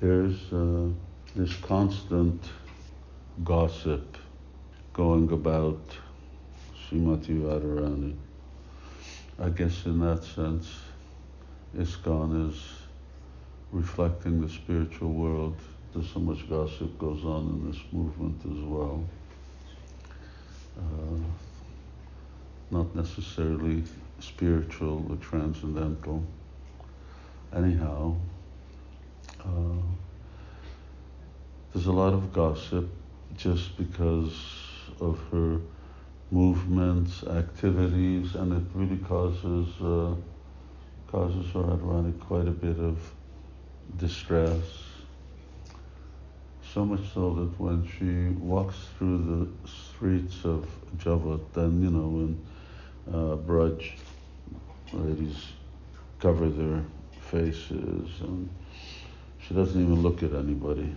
There's this constant gossip going about Srimati Radharani. I guess in that sense, ISKCON is reflecting the spiritual world. There's so much gossip goes on in this movement as well. Not necessarily spiritual or transcendental. Anyhow, there's a lot of gossip just because of her movements, activities, and it really causes Radharani quite a bit of distress. So much so that when she walks through the streets of Javat, then, when Braj ladies cover their faces, and she doesn't even look at anybody.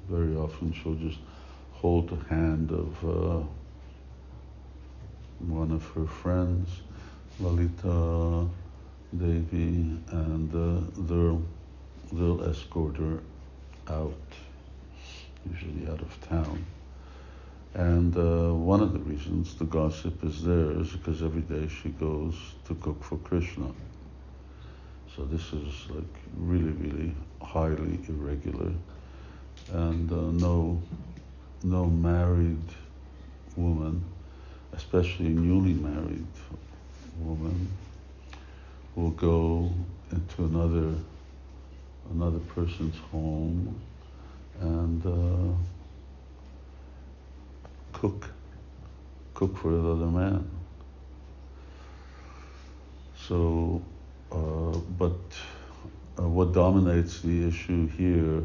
Very often she'll just hold the hand of one of her friends, Lalita Devi, and they'll escort her out, usually out of town. And one of the reasons the gossip is there is because every day she goes to cook for Krishna. So this is like really, really highly irregular. And no married woman, especially newly married woman, will go into another person's home and cook for another man. So, but what dominates the issue here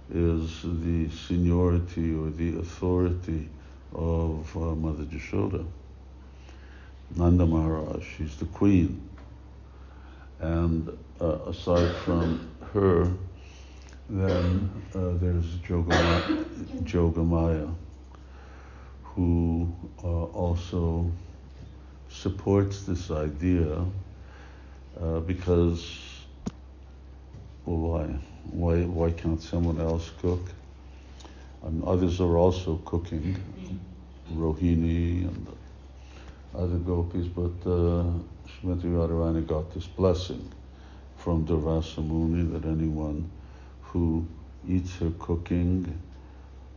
is the seniority or the authority of Mother Yashoda. Nanda Maharaj, she's the queen. And aside from her, then there's Jogamaya, who also supports this idea because, well, why can't someone else cook? And others are also cooking, Rohini and other gopis, but Srimati Radharani got this blessing from Durvasa Muni that anyone who eats her cooking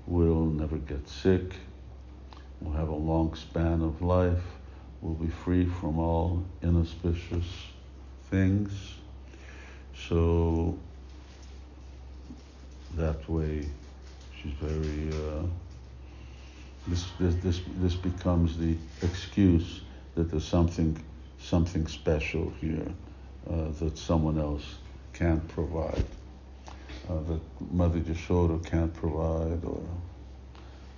will never get sick, will have a long span of life, will be free from all inauspicious things. So that way, she's very. This becomes the excuse that there's something special here that someone else can't provide, that Mother Yashoda can't provide, or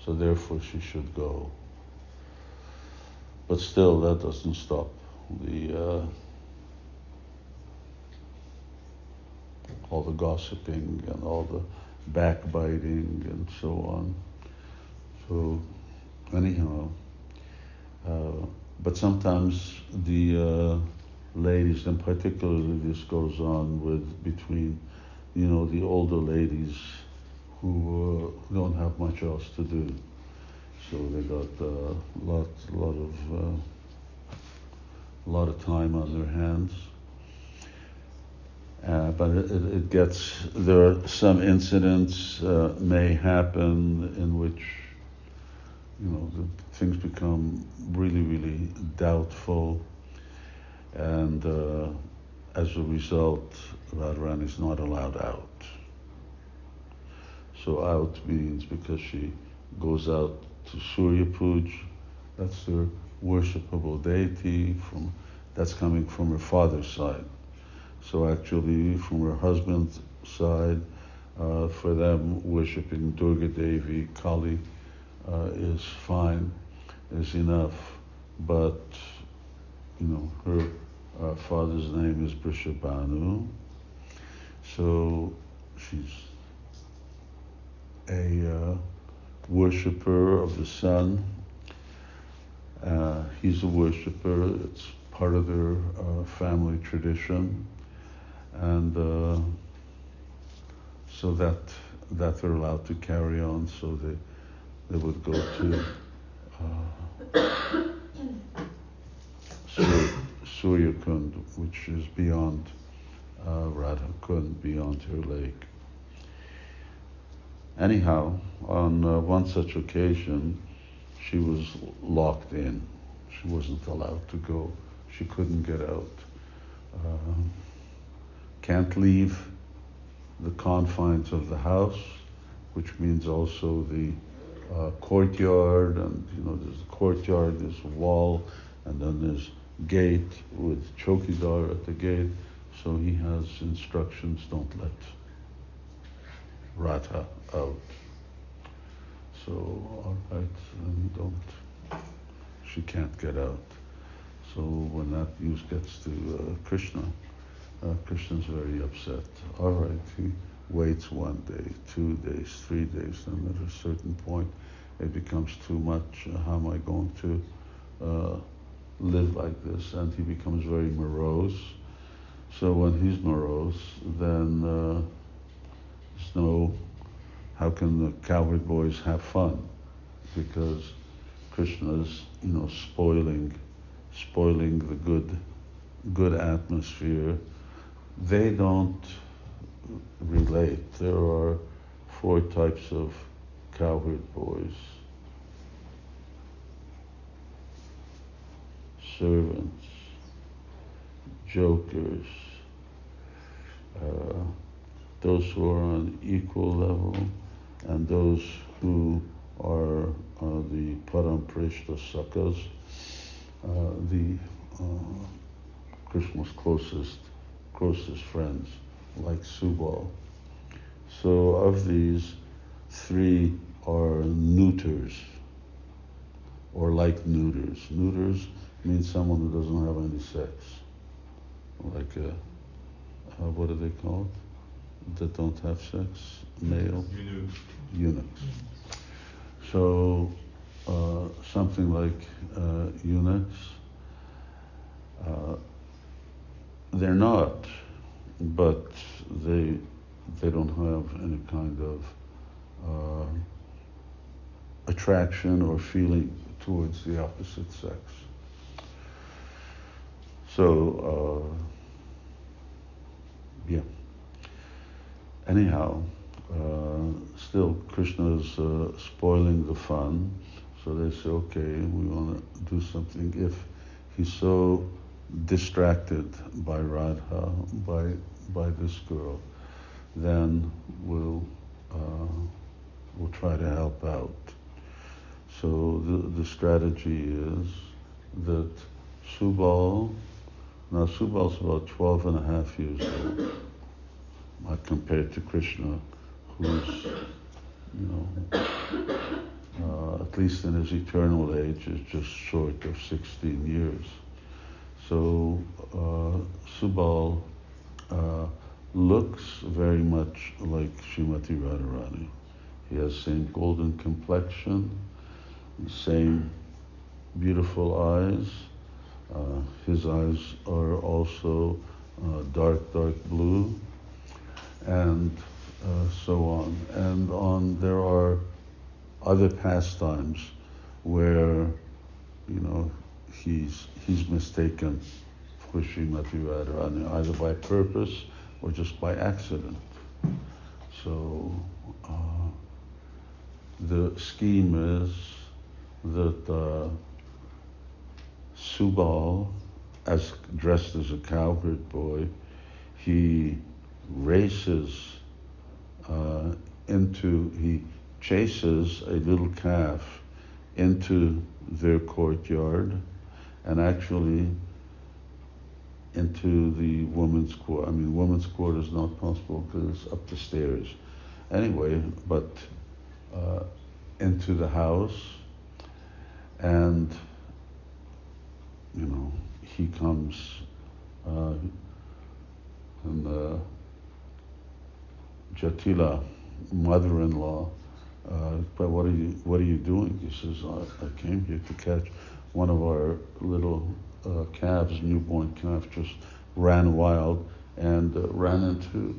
so therefore she should go. But still, that doesn't stop the all the gossiping and all the backbiting and so on. So anyhow, but sometimes the ladies, and particularly this goes on between the older ladies who don't have much else to do. So they got a lot of time on their hands. But there are some incidents may happen in which, the things become really, really doubtful, and as a result, Radharani is not allowed out. So out means because she goes out to Surya Puj, that's her worshipable deity, that's coming from her father's side. So actually, from her husband's side, for them, worshipping Durga Devi, Kali, is fine, is enough. But, her father's name is Vrishabhanu, so she's a worshipper of the sun. He's a worshipper. It's part of their family tradition. And so that they're allowed to carry on. So they would go to Surya Kund, which is beyond Radha Kund, beyond her lake. Anyhow, on one such occasion, she was locked in. She wasn't allowed to go. She couldn't get out. Can't leave the confines of the house, which means also the courtyard, and there's a courtyard, there's a wall, and then there's gate with chowkidar at the gate. So he has instructions: don't let Radha out. So, all right, then she can't get out. So when that news gets to Krishna, Krishna's very upset. All right, he waits 1 day, 2 days, 3 days, and at a certain point it becomes too much. How am I going to live like this? And he becomes very morose. So when he's morose, then there's no, how can the cowherd boys have fun? Because Krishna's, spoiling the good atmosphere. They don't relate. There are 4 types of cowherd boys: servants, jokers, those who are on equal level, and those who are the Param Prishta Sakas, the Krishna's closest friends, like Subal. So of these, 3 are neuters, or like neuters. Neuters means someone who doesn't have any sex. Like what are they called? That don't have sex? Male? Eunuchs. So something like eunuchs. They're not, but they don't have any kind of attraction or feeling towards the opposite sex. So, yeah. Anyhow, still Krishna's spoiling the fun, so they say, okay, we want to do something. If he's so distracted by Radha, by this girl, then we'll try to help out. So the strategy is that Subal's about 12 and a half years old, compared to Krishna, who's, at least in his eternal age, is just short of 16 years. So Subal looks very much like Srimati Radharani. He has the same golden complexion, the same beautiful eyes. His eyes are also dark blue, and so on. And there are other pastimes where, he's mistaken for Srimati Radharani, either by purpose or just by accident. So the scheme is that Subal, as dressed as a cowherd boy, he races he chases a little calf into their courtyard, and actually into the women's court. I mean, women's court is not possible because it's up the stairs. Anyway, but into the house, and he comes, and Jatila, mother-in-law, but what are you doing? He says, I came here to catch one of our little calves, newborn calf, just ran wild and ran into,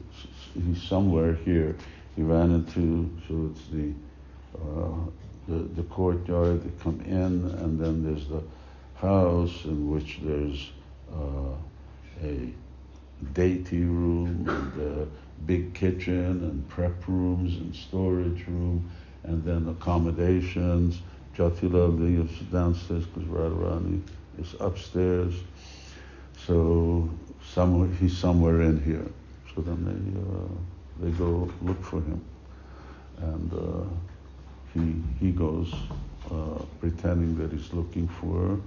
he's somewhere here, he ran into, so it's the courtyard. They come in, and then there's the house in which there's a deity room and a big kitchen and prep rooms and storage room, and then accommodations. Jatila lives downstairs because Radharani is upstairs. So he's somewhere in here. So then they go look for him, and he goes pretending that he's looking for her.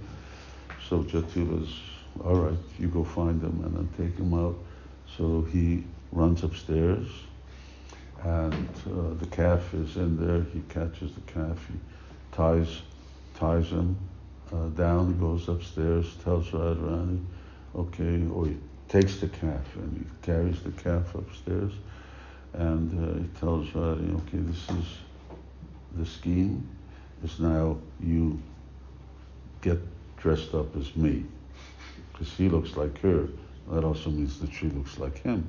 So Jatila's, all right, you go find him and then take him out. So he runs upstairs, and the calf is in there. He catches the calf. He ties him down. He goes upstairs, tells Radharani, okay, or he takes the calf and he carries the calf upstairs, and he tells Radharani, okay, the scheme is now you get dressed up as me, because he looks like her. That also means that she looks like him.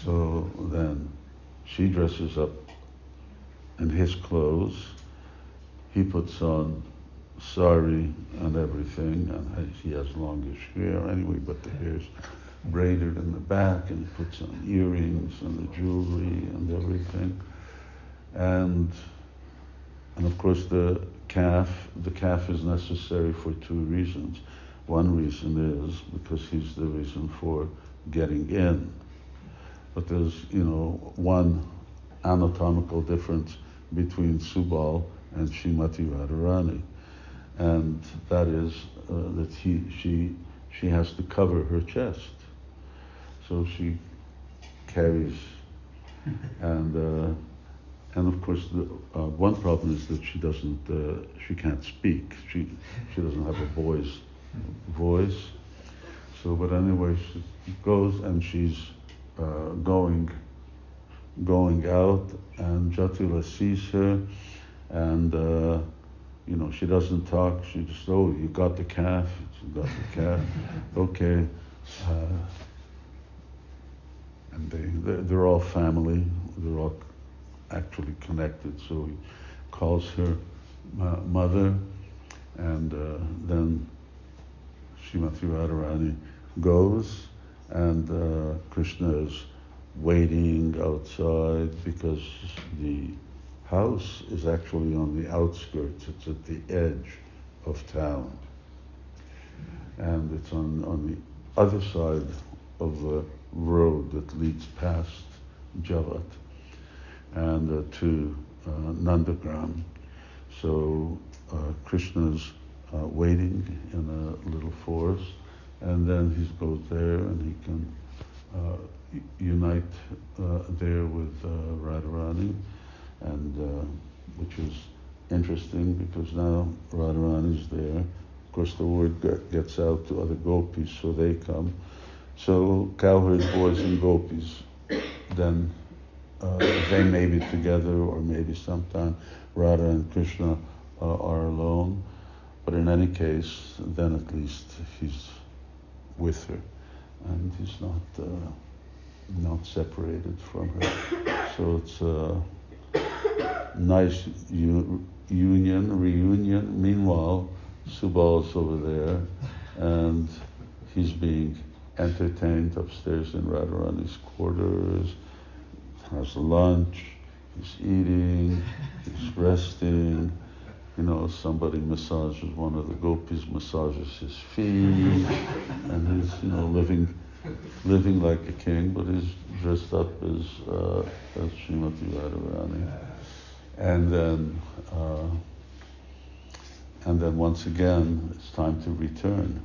So then she dresses up in his clothes. He puts on sari and everything, and he has longish hair anyway, but the hair's braided in the back, and he puts on earrings and the jewelry and everything. And of course the calf is necessary for two reasons. One reason is because he's the reason for getting in. But there's, one anatomical difference between Subal and Srimati Radharani, and that is that she has to cover her chest, so she carries, and of course one problem is that she can't speak. She doesn't have a boy's voice. So, but anyway, she goes and she's going out, and Jatila sees her, and she doesn't talk. She just, oh, you got the calf. She got the calf. Okay. And they're all family. They're all actually connected. So he calls her mother, and then Srimati Radharani goes, and Krishna is waiting outside, because the house is actually on the outskirts. It's at the edge of town, and it's on the other side of the road that leads past Javat and to Nandagram. So Krishna's waiting in a little forest, and then he goes there and he can unite there with Radharani, and which is interesting because now Radharani is there. Of course, the word gets out to other gopis, so they come. So cowherd boys and gopis, then they may be together, or maybe sometime Radha and Krishna are alone. But in any case, then at least he's with her, and he's not separated from her. So it's a nice reunion. Meanwhile, Subal's over there, and he's being entertained upstairs in Radharani's quarters, has lunch, he's eating, he's resting. Somebody massages, one of the gopis massages his feet, and he's, living like a king, but he's dressed up as Srimati Radharani. And then once again, it's time to return.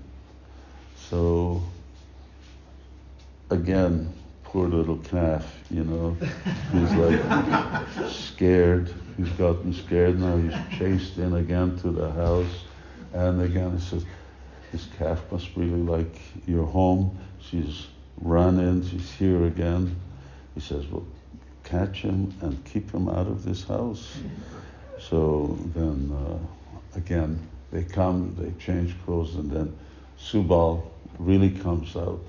So again, poor little calf, he's like scared. He's gotten scared now. He's chased in again to the house, and again he says, "This calf must really like your home." She's run in. She's here again. He says, "Well, catch him and keep him out of this house." So then again they come. They change clothes, and then Subal really comes out,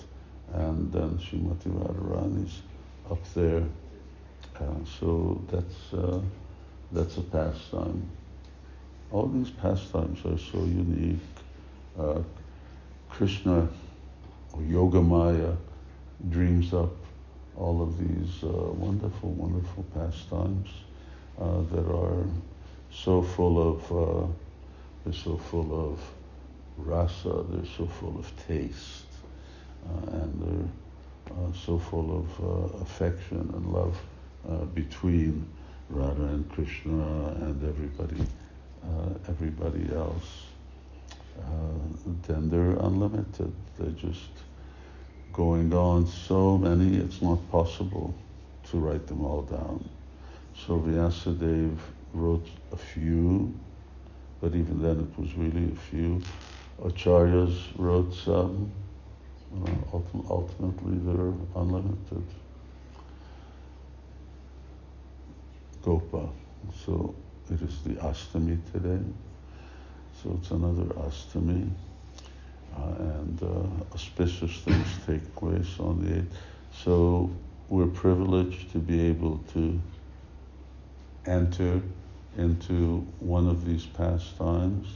and then Srimati Radharani's up there, So that's a pastime. All these pastimes are so unique. Krishna or Yogamaya dreams up all of these wonderful, wonderful pastimes that are so full of, they're so full of rasa, they're so full of taste, and they're so full of affection and love between Radha and Krishna and everybody else. Then they're unlimited. They're just going on, so many, it's not possible to write them all down. So Vyasadeva wrote a few, but even then it was really a few. Acharyas wrote some. Ultimately they're unlimited. Gopa. So it is the Ashtami today. So it's another Ashtami. And auspicious things take place on the 8th. So we're privileged to be able to enter into one of these pastimes.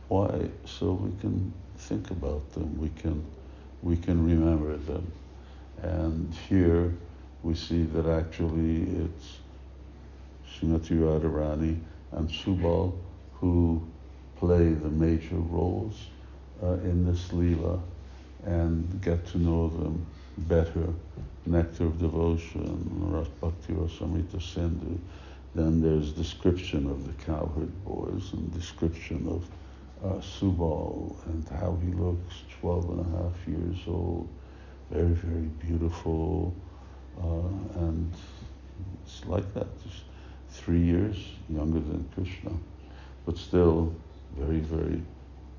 Why? So we can think about them, we can remember them. And here we see that actually it's Srimati Radharani and Subal who play the major roles in this Leela, and get to know them better. Nectar of Devotion, Bhakti Rasamrita Sindhu. Then there's description of the cowherd boys and description of Subal and how he looks, 12 and a half years old, very, very beautiful, and it's like that, just 3 years younger than Krishna, but still very, very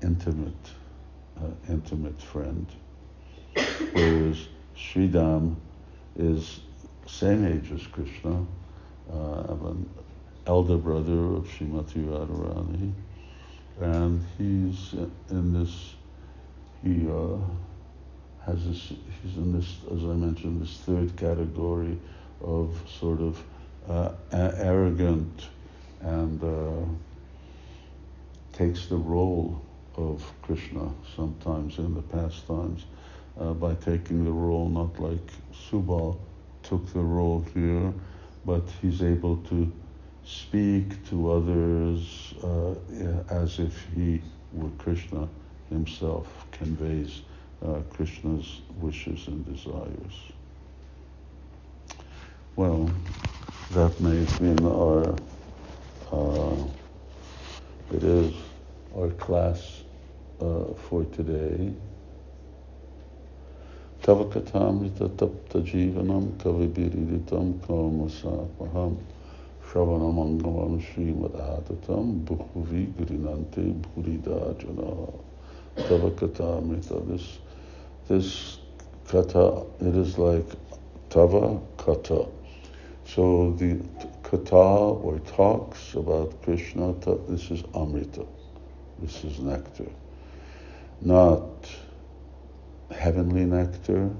intimate friend. Whereas Sridham is same age as Krishna, an elder brother of Srimati Radharani, and he's in this, he's in this, as I mentioned, this third category of sort of arrogant and takes the role of Krishna sometimes in the pastimes by taking the role, not like Subal took the role here, but he's able to speak to others as if he were Krishna himself, conveys Krishna's wishes and desires. Well, that may have been it is our class for today. Tava katamrita tapta jivanam kavibiriditam kaumasapaham shravanamangalam srimad-adatam bhuvi grinante bhurida jana. Tava katamrita, this kata, it is like tava kata. So the kata or talks about Krishna, this is amrita, this is nectar. Not heavenly nectar,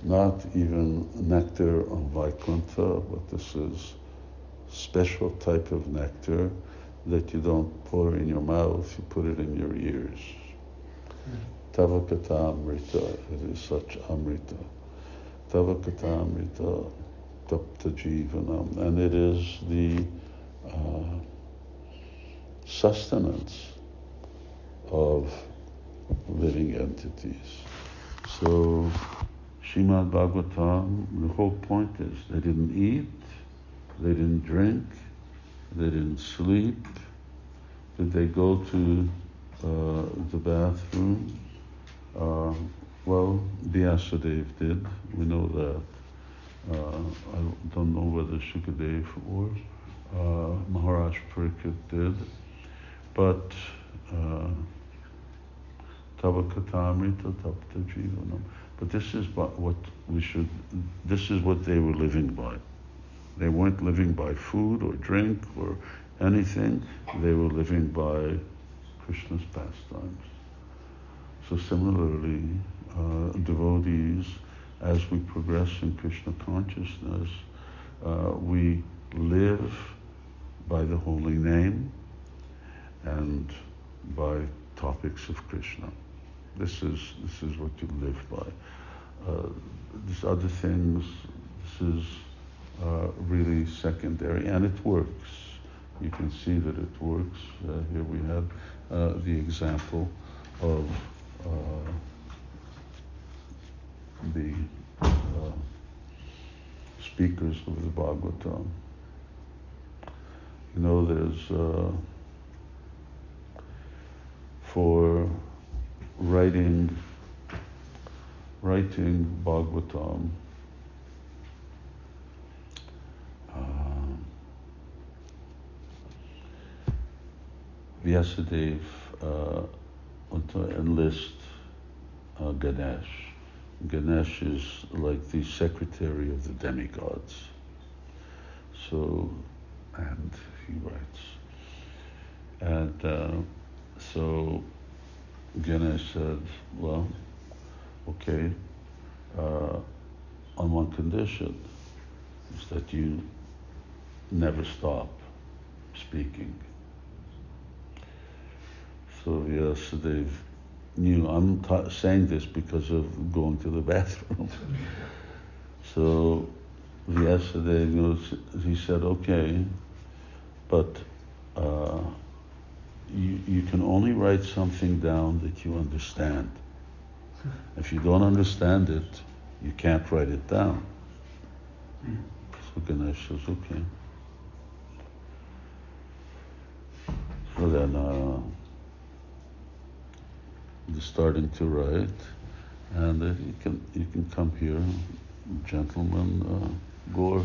not even nectar of Vaikuntha, but this is special type of nectar that you don't pour in your mouth, you put it in your ears. Tava kata amrita, it is such amrita. Tava kata amrita tapta jivanam, and it is the sustenance of living entities. So Śrīmad Bhagavatam, the whole point is they didn't eat, they didn't drink, they didn't sleep. Did they go to the bathroom? Well, Vyasadeva did, we know that. I don't know whether Shukadev or Maharaj Pariksit did, but Tava katamrita tapta jivanam. But this is what we should, this is what they were living by. They weren't living by food or drink or anything, they were living by Krishna's pastimes. So similarly, devotees, as we progress in Krishna consciousness, we live by the holy name and by topics of Krishna. This is what you live by. These other things, this is really secondary, and it works. You can see that it works. Here we have the example of the speakers of the Bhagavatam. You know, there's for writing Bhagavatam, Vyasadeva went to enlist Ganesh. Ganesh is like the secretary of the demigods. So, and he writes. And so Ganesh said, well, okay, on one condition, is that you never stop speaking. So Vyasadeva knew, I'm saying this because of going to the bathroom. So Vyasadeva, he said, okay, but you can only write something down that you understand. If you don't understand it, you can't write it down. So Ganesh says, okay. So then they're starting to write, and you can come here, gentlemen, Gore,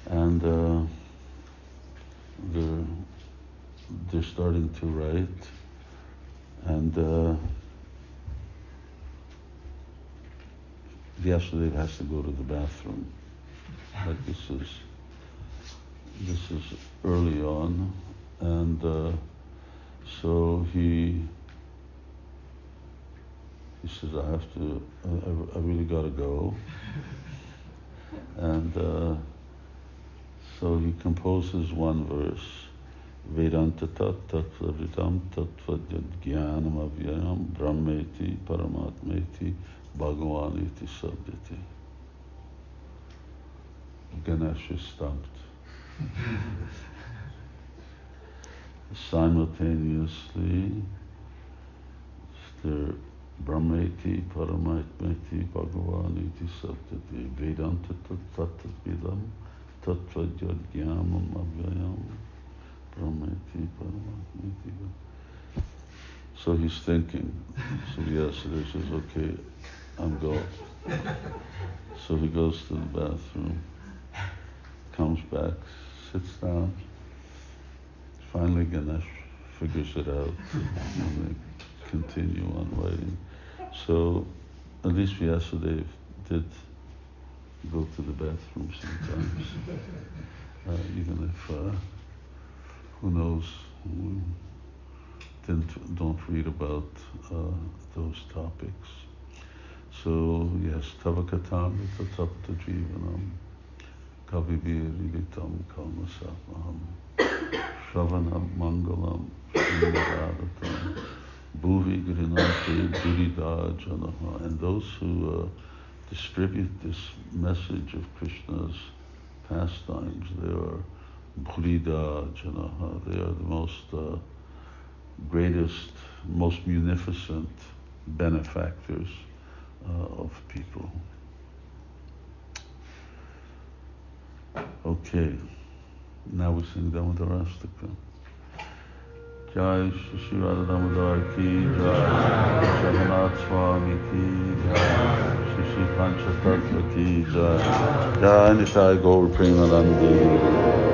and they're starting to write, and Vyasadeva has to go to the bathroom. Like this is early on, and so he says, I really gotta go. And so he composes one verse, Vedanta tat tattva vritam tattva jnanam avyayam brahmeti paramatmeti bhagavaniti sabditi. Ganesh is stumped. Simultaneously, there Brahmeti, Paramatmeti, Bhagavaniti, Sabdati, Vedanta Tattva Tattva Jnanam Avyayam, Brahmeti, Paramatmeti. So he's thinking. So Vyasadeva says, okay, I'm going. So he goes to the bathroom, comes back, sits down. Finally Ganesh figures it out, and they continue on writing. So at least Vyasadeva did go to the bathroom sometimes, even if, who knows, we don't read about those topics. So yes, Tavakatam Tatapta Jivanam Kavibhiritam Kalmasapaham Shravanam Mangalam Srimadatam Bhuvi Grinante Durida Janaha. And those who distribute this message of Krishna's pastimes, they are Bhrida Janaha. They are the most greatest, most munificent benefactors of people. Okay, now we sing Damodarastaka. Jai Śivarāma ki Jai, Jagannath Swami ki Jai, Shri Panchatattva ki Jai, Jai Nishai Gaur Premanandi.